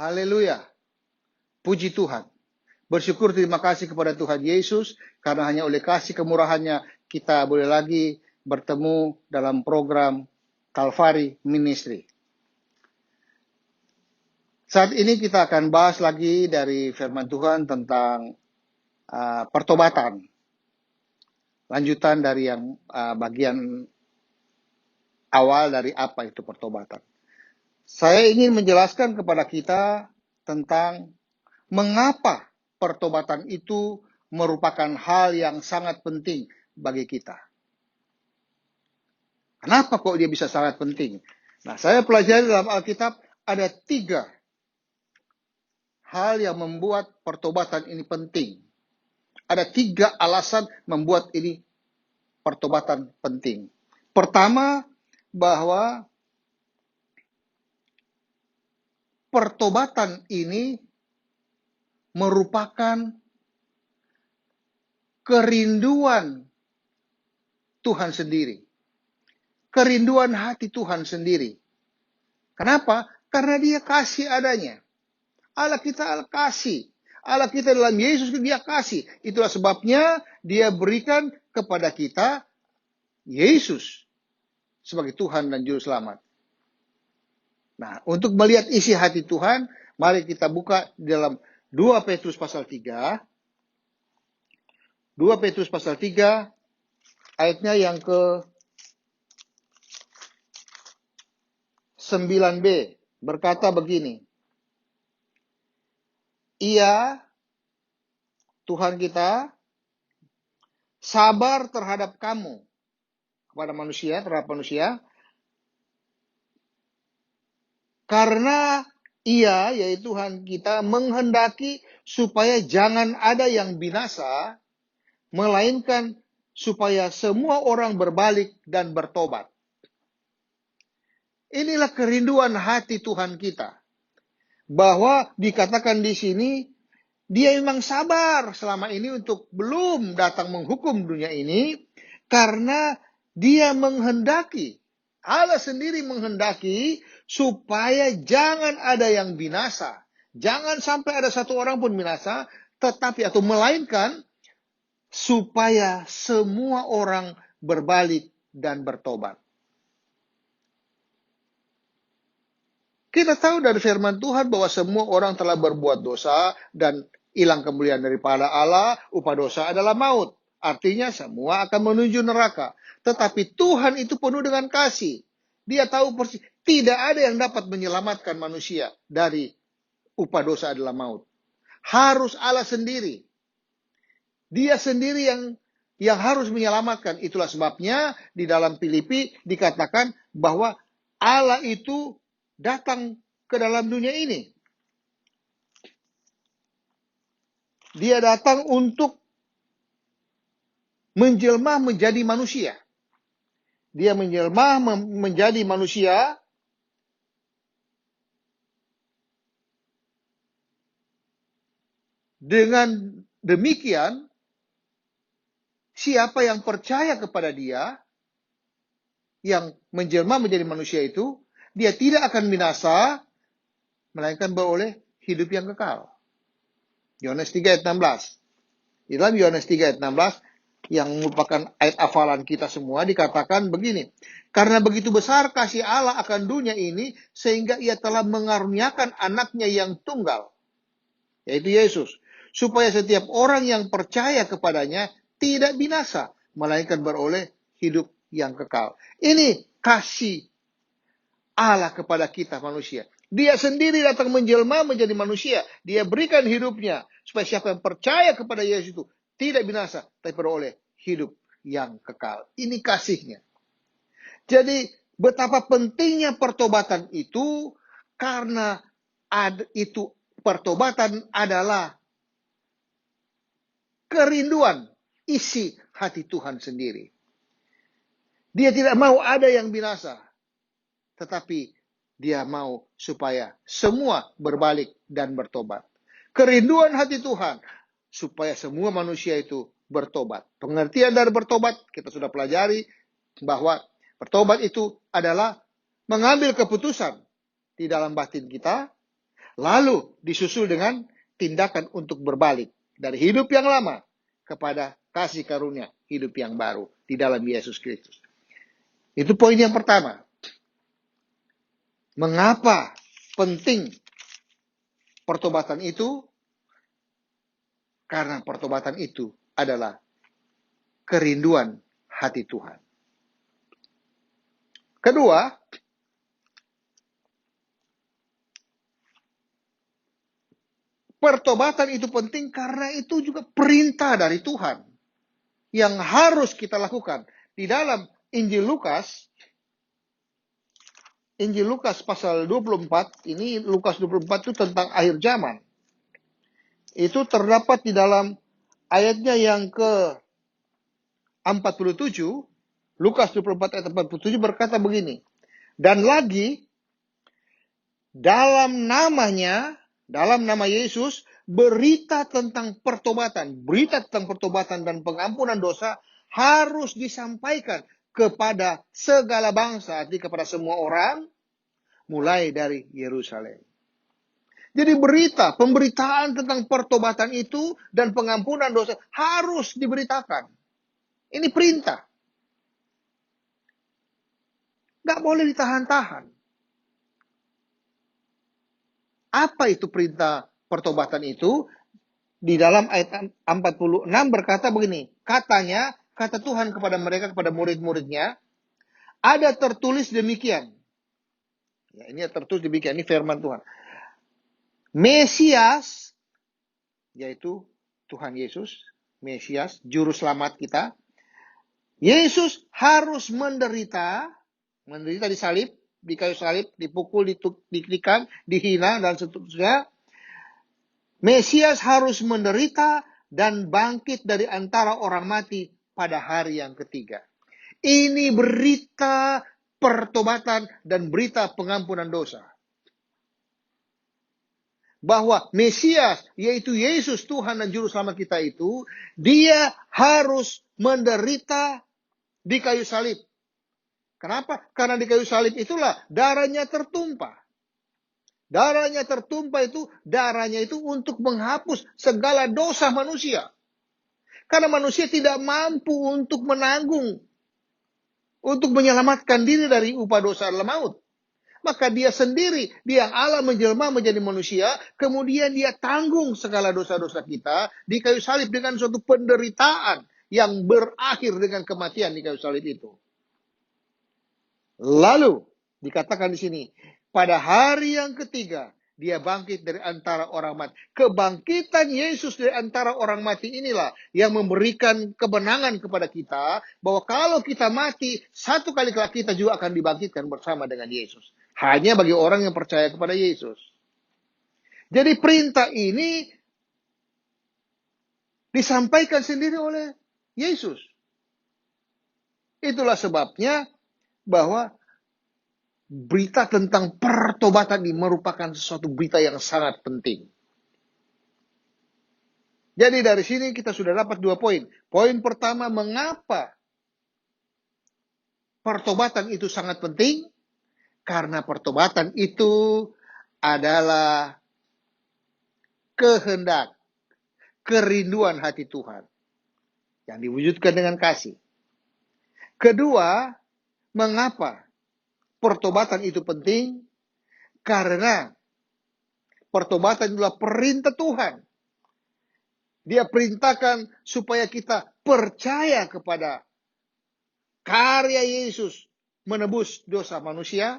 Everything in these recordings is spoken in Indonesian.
Haleluya. Puji Tuhan. Bersyukur terima kasih kepada Tuhan Yesus karena hanya oleh kasih kemurahannya kita boleh lagi bertemu dalam program Calvary Ministry. Saat ini kita akan bahas lagi dari firman Tuhan tentang pertobatan. Lanjutan dari yang bagian awal dari apa itu pertobatan. Saya ingin menjelaskan kepada kita tentang mengapa pertobatan itu merupakan hal yang sangat penting bagi kita. Kenapa kok dia bisa sangat penting? Nah, saya pelajari dalam Alkitab ada 3 hal yang membuat pertobatan ini penting. Ada 3 alasan membuat ini pertobatan penting. Pertama, bahwa pertobatan ini merupakan kerinduan Tuhan sendiri. Kerinduan hati Tuhan sendiri. Kenapa? Karena dia kasih adanya. Allah kita kasih. Allah kita dalam Yesus dia kasih. Itulah sebabnya dia berikan kepada kita Yesus sebagai Tuhan dan Juru Selamat. Nah, untuk melihat isi hati Tuhan, mari kita buka di dalam 2 Petrus pasal 3. 2 Petrus pasal 3, ayatnya yang ke 9b, berkata begini. Ia, Tuhan kita, sabar terhadap kamu, kepada manusia, terhadap manusia, karena ia, yaitu Tuhan kita, menghendaki supaya jangan ada yang binasa, melainkan supaya semua orang berbalik dan bertobat. Inilah kerinduan hati Tuhan kita. Bahwa dikatakan di sini, dia memang sabar selama ini untuk belum datang menghukum dunia ini, karena dia menghendaki, Allah sendiri menghendaki supaya jangan ada yang binasa. Jangan sampai ada satu orang pun binasa, tetapi atau melainkan supaya semua orang berbalik dan bertobat. Kita tahu dari firman Tuhan bahwa semua orang telah berbuat dosa dan hilang kemuliaan daripada Allah, upah dosa adalah maut. Artinya semua akan menuju neraka. Tetapi Tuhan itu penuh dengan kasih. Dia tahu persis, tidak ada yang dapat menyelamatkan manusia dari upah dosa adalah maut. Harus Allah sendiri. Dia sendiri yang harus menyelamatkan. Itulah sebabnya di dalam Filipi dikatakan bahwa Allah itu datang ke dalam dunia ini. Dia datang untuk menjelma menjadi manusia. Dia menjelma menjadi manusia dengan demikian siapa yang percaya kepada dia yang menjelma menjadi manusia itu, dia tidak akan binasa, melainkan beroleh hidup yang kekal. Yohanes 3 ayat 16. Di dalam Yohanes 3 ayat 16, yang merupakan ayat hafalan kita semua, dikatakan begini. Karena begitu besar kasih Allah akan dunia ini, sehingga ia telah mengaruniakan anaknya yang tunggal, yaitu Yesus. Supaya setiap orang yang percaya kepadanya tidak binasa, melainkan beroleh hidup yang kekal. Ini kasih Allah kepada kita manusia. Dia sendiri datang menjelma menjadi manusia. Dia berikan hidupnya. Supaya siapa yang percaya kepada Yesus itu tidak binasa, tapi beroleh hidup yang kekal. Ini kasihnya. Jadi betapa pentingnya pertobatan itu, karena itu pertobatan adalah kerinduan isi hati Tuhan sendiri. Dia tidak mau ada yang binasa. Tetapi dia mau supaya semua berbalik dan bertobat. Kerinduan hati Tuhan supaya semua manusia itu bertobat. Pengertian dari bertobat kita sudah pelajari bahwa bertobat itu adalah mengambil keputusan di dalam batin kita Lalu disusul dengan tindakan untuk berbalik dari hidup yang lama kepada kasih karunia hidup yang baru di dalam Yesus Kristus. Itu poin yang pertama. Mengapa penting pertobatan itu? Karena pertobatan itu adalah kerinduan hati Tuhan. Kedua, pertobatan itu penting karena itu juga perintah dari Tuhan yang harus kita lakukan. Di dalam Injil Lukas pasal 24, ini Lukas 24 itu tentang akhir zaman. Itu terdapat di dalam ayatnya yang ke-47, Lukas 24 ayat 47 berkata begini, dan lagi dalam nama Yesus, berita tentang pertobatan dan pengampunan dosa harus disampaikan kepada segala bangsa, artinya kepada semua orang, mulai dari Yerusalem. Jadi pemberitaan tentang pertobatan itu dan pengampunan dosa harus diberitakan. Ini perintah. Nggak boleh ditahan-tahan. Apa itu perintah pertobatan itu? Di dalam ayat 46 berkata begini, kata Tuhan kepada mereka, kepada murid-muridnya, ada tertulis demikian. Ya, ini tertulis demikian, ini firman Tuhan. Mesias, yaitu Tuhan Yesus, Mesias, juru selamat kita. Yesus harus menderita disalib, di kayu salib, dipukul, ditikam, dihina, dan seterusnya. Mesias harus menderita dan bangkit dari antara orang mati pada hari yang ketiga. Ini berita pertobatan dan berita pengampunan dosa. Bahwa Mesias, yaitu Yesus Tuhan dan Juru Selamat kita itu, dia harus menderita di kayu salib. Kenapa? Karena di kayu salib itulah darahnya tertumpah. Darahnya itu untuk menghapus segala dosa manusia. Karena manusia tidak mampu untuk menanggung, untuk menyelamatkan diri dari upah dosa adalah maut. Maka dia sendiri, dia Allah menjelma menjadi manusia, kemudian dia tanggung segala dosa-dosa kita di kayu salib dengan suatu penderitaan yang berakhir dengan kematian di kayu salib itu. Lalu dikatakan di sini, pada hari yang ketiga dia bangkit dari antara orang mati. Kebangkitan Yesus dari antara orang mati inilah yang memberikan kebenangan kepada kita bahwa kalau kita mati, satu kali kelak kita juga akan dibangkitkan bersama dengan Yesus. Hanya bagi orang yang percaya kepada Yesus. Jadi perintah ini disampaikan sendiri oleh Yesus. Itulah sebabnya bahwa berita tentang pertobatan ini merupakan sesuatu berita yang sangat penting. Jadi dari sini kita sudah dapat 2 poin. Poin pertama, mengapa pertobatan itu sangat penting? Karena pertobatan itu adalah kehendak, kerinduan hati Tuhan yang diwujudkan dengan kasih. Kedua, mengapa pertobatan itu penting? Karena pertobatan adalah perintah Tuhan. Dia perintahkan supaya kita percaya kepada karya Yesus menebus dosa manusia,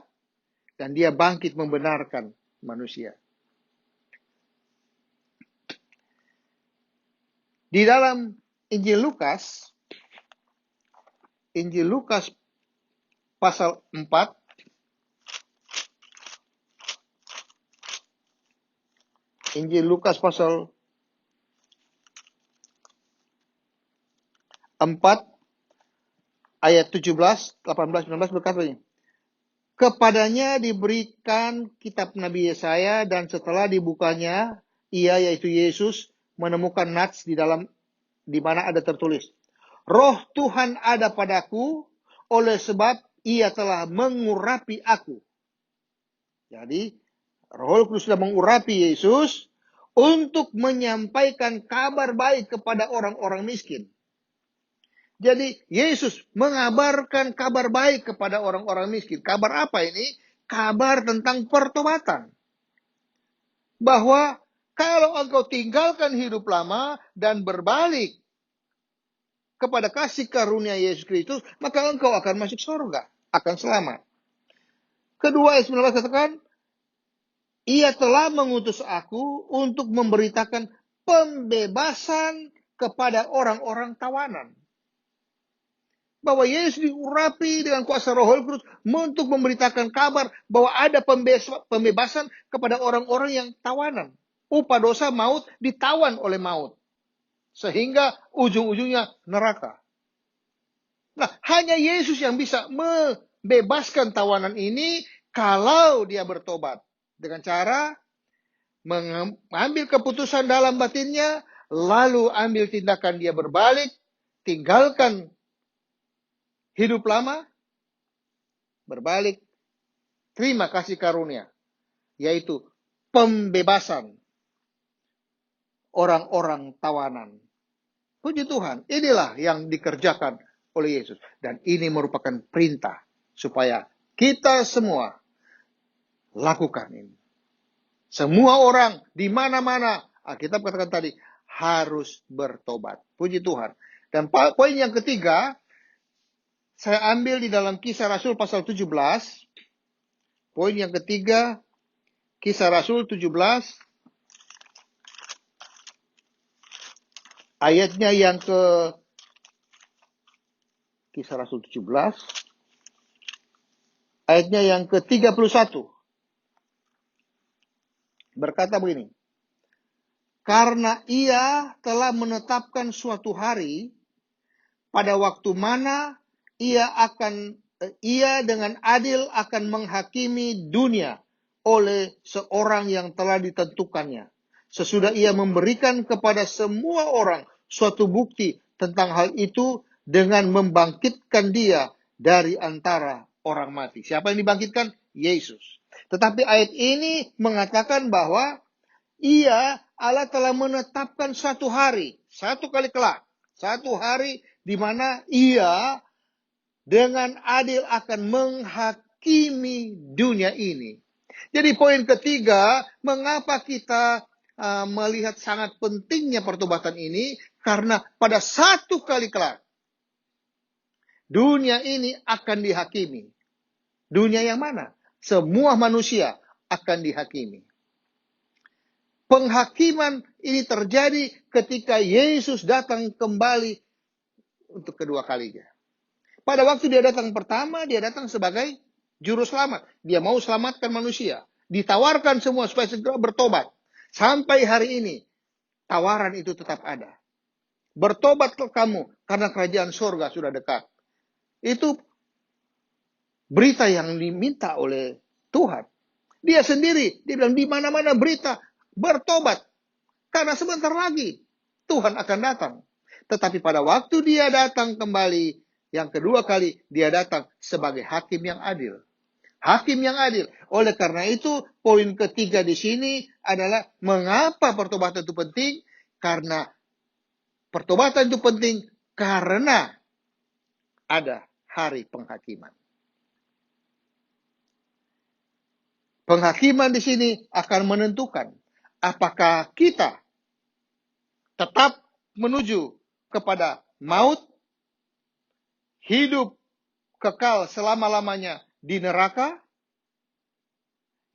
dan dia bangkit membenarkan manusia. Di dalam Injil Lukas pasal 4, Injil Lukas pasal 4 ayat 17, 18, 19 berkata ini. Kepadanya diberikan kitab Nabi Yesaya, dan setelah dibukanya, ia yaitu Yesus menemukan nats di mana ada tertulis, Roh Tuhan ada padaku, oleh sebab ia telah mengurapi aku. Jadi Roh Kudus sudah mengurapi Yesus untuk menyampaikan kabar baik kepada orang-orang miskin. Jadi Yesus mengabarkan kabar baik kepada orang-orang miskin. Kabar apa ini? Kabar tentang pertobatan. Bahwa kalau engkau tinggalkan hidup lama dan berbalik kepada kasih karunia Yesus Kristus, maka engkau akan masuk surga, akan selamat. Kedua ayat 19 katakan, Ia telah mengutus aku untuk memberitakan pembebasan kepada orang-orang tawanan. Bahwa Yesus diurapi dengan kuasa Roh Kudus untuk memberitakan kabar bahwa ada pembebasan kepada orang-orang yang tawanan. Upah dosa maut, ditawan oleh maut. Sehingga ujung-ujungnya neraka. Nah, hanya Yesus yang bisa membebaskan tawanan ini kalau dia bertobat. Dengan cara mengambil keputusan dalam batinnya, lalu ambil tindakan dia berbalik, tinggalkan hidup lama, berbalik, terima kasih karunia, yaitu pembebasan orang-orang tawanan. Puji Tuhan, inilah yang dikerjakan oleh Yesus. Dan ini merupakan perintah supaya kita semua lakukan ini. Semua orang di mana-mana, Alkitab katakan tadi, harus bertobat. Puji Tuhan. Dan poin yang ketiga, saya ambil di dalam Kisah Rasul pasal 17. Poin yang ketiga, Kisah Rasul 17. Ayatnya yang Kisah Rasul 17. Ayatnya yang ke-31. Berkata begini. Karena ia telah menetapkan suatu hari, pada waktu mana ia dengan adil akan menghakimi dunia oleh seorang yang telah ditentukannya. Sesudah ia memberikan kepada semua orang suatu bukti tentang hal itu dengan membangkitkan dia dari antara orang mati. Siapa yang dibangkitkan? Yesus. Tetapi ayat ini mengatakan bahwa Allah telah menetapkan satu hari, satu kali kelak, satu hari di mana ia dengan adil akan menghakimi dunia ini. Jadi poin ketiga, mengapa kita melihat sangat pentingnya pertobatan ini? Karena pada satu kali kelak, dunia ini akan dihakimi. Dunia yang mana? Semua manusia akan dihakimi. Penghakiman ini terjadi ketika Yesus datang kembali untuk kedua kalinya. Pada waktu dia datang pertama, dia datang sebagai juru selamat. Dia mau selamatkan manusia. Ditawarkan semua supaya segera bertobat. Sampai hari ini, tawaran itu tetap ada. Bertobatlah kamu, karena kerajaan surga sudah dekat. Itu berita yang diminta oleh Tuhan. Dia sendiri, dia bilang di mana-mana berita, bertobat. Karena sebentar lagi, Tuhan akan datang. Tetapi pada waktu dia datang kembali, yang kedua kali, dia datang sebagai hakim yang adil. Hakim yang adil. Oleh karena itu, poin ketiga di sini adalah mengapa pertobatan itu penting? Karena pertobatan itu penting karena ada hari penghakiman. Penghakiman di sini akan menentukan apakah kita tetap menuju kepada maut, hidup kekal selama-lamanya di neraka,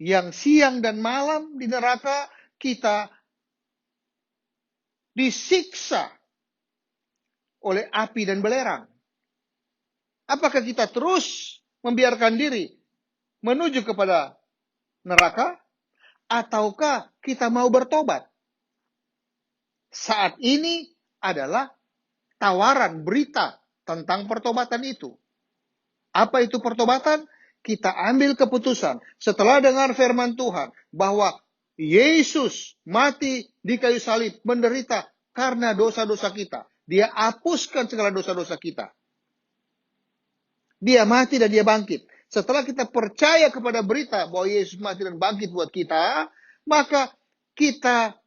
yang siang dan malam di neraka kita disiksa oleh api dan belerang. Apakah kita terus membiarkan diri menuju kepada neraka, ataukah kita mau bertobat? Saat ini adalah tawaran berita tentang pertobatan itu. Apa itu pertobatan? Kita ambil keputusan setelah dengar firman Tuhan bahwa Yesus mati di kayu salib, menderita karena dosa-dosa kita. Dia hapuskan segala dosa-dosa kita. Dia mati dan dia bangkit. Setelah kita percaya kepada berita bahwa Yesus mati dan bangkit buat kita, maka kita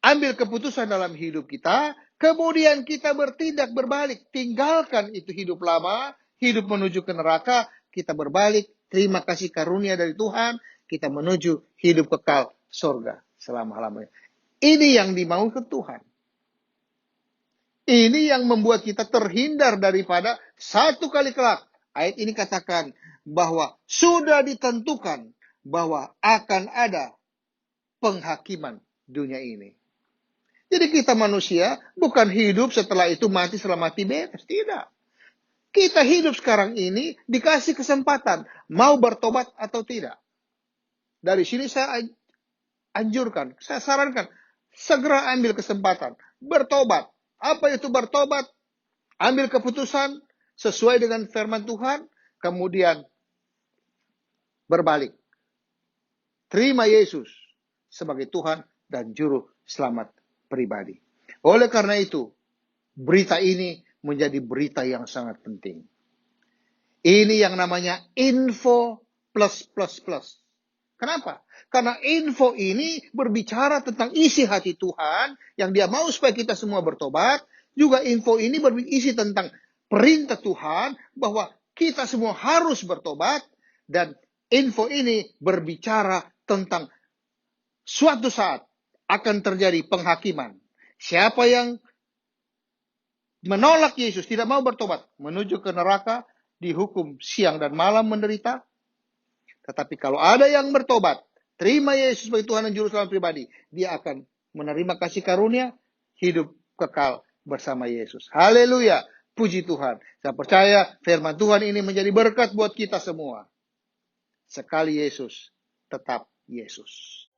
ambil keputusan dalam hidup kita, kemudian kita bertindak berbalik, tinggalkan itu hidup lama, hidup menuju ke neraka, kita berbalik, terima kasih karunia dari Tuhan, kita menuju hidup kekal surga selama-lamanya. Ini yang dimaukan Tuhan. Ini yang membuat kita terhindar daripada satu kali kelak. Ayat ini katakan bahwa sudah ditentukan bahwa akan ada penghakiman dunia ini. Jadi kita manusia bukan hidup setelah itu mati setelah mati beres. Tidak. Kita hidup sekarang ini dikasih kesempatan. Mau bertobat atau tidak. Dari sini saya anjurkan, saya sarankan. Segera ambil kesempatan. Bertobat. Apa itu bertobat? Ambil keputusan sesuai dengan firman Tuhan. Kemudian berbalik. Terima Yesus sebagai Tuhan dan Juru Selamat pribadi. Oleh karena itu, berita ini menjadi berita yang sangat penting. Ini yang namanya info plus plus plus. Kenapa? Karena info ini berbicara tentang isi hati Tuhan yang Dia mau supaya kita semua bertobat. Juga info ini berisi tentang perintah Tuhan bahwa kita semua harus bertobat. Dan info ini berbicara tentang suatu saat akan terjadi penghakiman. Siapa yang menolak Yesus, tidak mau bertobat, menuju ke neraka, dihukum siang dan malam menderita. Tetapi kalau ada yang bertobat, terima Yesus sebagai Tuhan dan Juru Selamat pribadi, dia akan menerima kasih karunia, hidup kekal bersama Yesus. Haleluya, puji Tuhan. Saya percaya firman Tuhan ini menjadi berkat buat kita semua. Sekali Yesus, tetap Yesus.